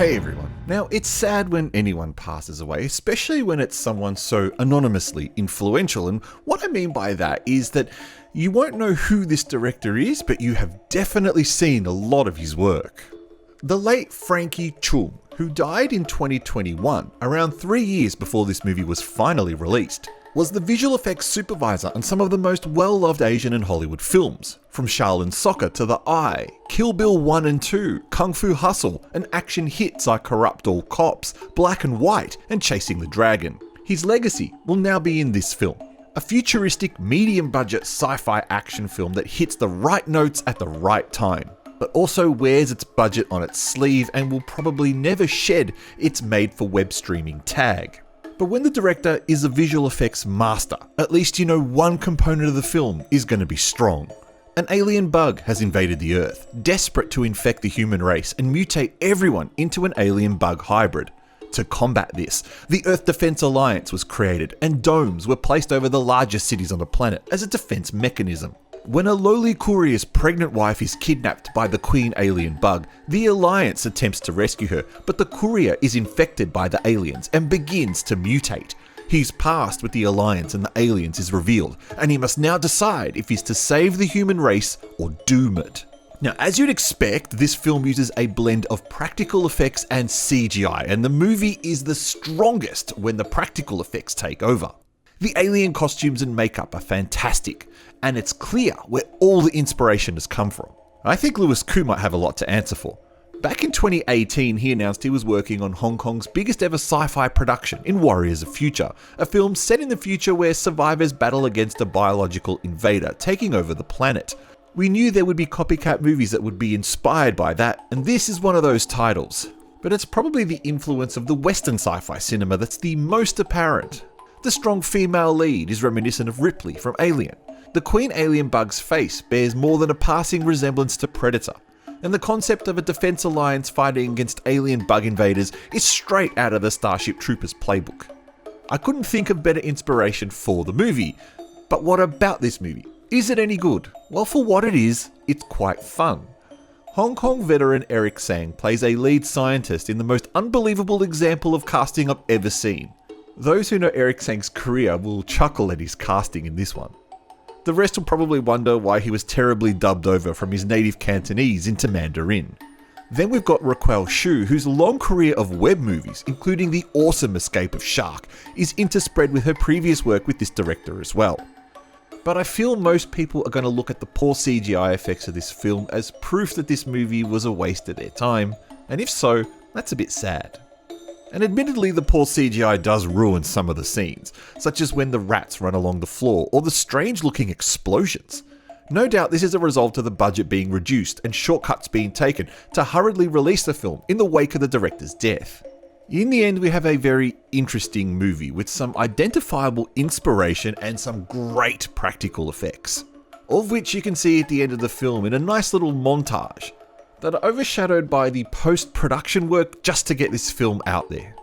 Hey everyone. Now, it's sad when anyone passes away, especially when it's someone so anonymously influential, and what I mean by that is that you won't know who this director is, but you have definitely seen a lot of his work. The late Frankie Chung, who died in 2021, around 3 years before this movie was finally released, was the visual effects supervisor on some of the most well-loved Asian and Hollywood films, from Shaolin Soccer to The Eye, Kill Bill 1 and 2, Kung Fu Hustle, and action hits like Corrupt All Cops, Black and White, and Chasing the Dragon. His legacy will now be in this film, a futuristic, medium-budget sci-fi action film that hits the right notes at the right time, but also wears its budget on its sleeve and will probably never shed its made-for-web streaming tag. But when the director is a visual effects master, at least you know one component of the film is going to be strong. An alien bug has invaded the Earth, desperate to infect the human race and mutate everyone into an alien bug hybrid. To combat this, the Earth Defense Alliance was created and domes were placed over the largest cities on the planet as a defense mechanism. When a lowly courier's pregnant wife is kidnapped by the queen alien bug, the Alliance attempts to rescue her, but the courier is infected by the aliens and begins to mutate. His past with the Alliance and the aliens is revealed, and he must now decide if he's to save the human race or doom it. Now, as you'd expect, this film uses a blend of practical effects and CGI, and the movie is the strongest when the practical effects take over. The alien costumes and makeup are fantastic, and it's clear where all the inspiration has come from. I think Louis Koo might have a lot to answer for. Back in 2018, he announced he was working on Hong Kong's biggest ever sci-fi production in Warriors of Future, a film set in the future where survivors battle against a biological invader taking over the planet. We knew there would be copycat movies that would be inspired by that, and this is one of those titles. But it's probably the influence of the Western sci-fi cinema that's the most apparent. The strong female lead is reminiscent of Ripley from Alien. The Queen Alien Bug's face bears more than a passing resemblance to Predator. And the concept of a defense alliance fighting against alien bug invaders is straight out of the Starship Troopers playbook. I couldn't think of better inspiration for the movie. But what about this movie? Is it any good? Well, for what it is, it's quite fun. Hong Kong veteran Eric Tsang plays a lead scientist in the most unbelievable example of casting I've ever seen. Those who know Eric Tsang's career will chuckle at his casting in this one. The rest will probably wonder why he was terribly dubbed over from his native Cantonese into Mandarin. Then we've got Raquel, whose long career of web movies, including the awesome Escape of Shark, is interspread with her previous work with this director as well. But I feel most people are going to look at the poor CGI effects of this film as proof that this movie was a waste of their time, and if so, that's a bit sad. And admittedly, the poor CGI does ruin some of the scenes, such as when the rats run along the floor or the strange-looking explosions. No doubt this is a result of the budget being reduced and shortcuts being taken to hurriedly release the film in the wake of the director's death. In the end, we have a very interesting movie with some identifiable inspiration and some great practical effects, all of which you can see at the end of the film in a nice little montage that are overshadowed by the post-production work just to get this film out there.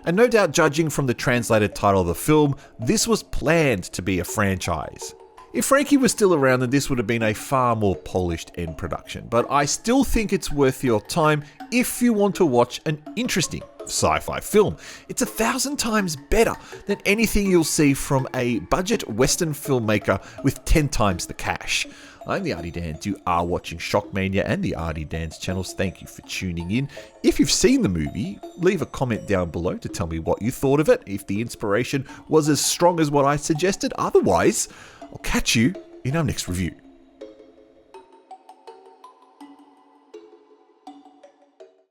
And no doubt, judging from the translated title of the film, this was planned to be a franchise. If Frankie was still around, then this would have been a far more polished end production, but I still think it's worth your time if you want to watch an interesting sci-fi film. It's 1,000 times better than anything you'll see from a budget Western filmmaker with 10 times the cash. I'm the Artie Dans. You are watching SHOCKMANIA and the Artie Dans channels. Thank you for tuning in. If you've seen the movie, leave a comment down below to tell me what you thought of it, if the inspiration was as strong as what I suggested. Otherwise, I'll catch you in our next review.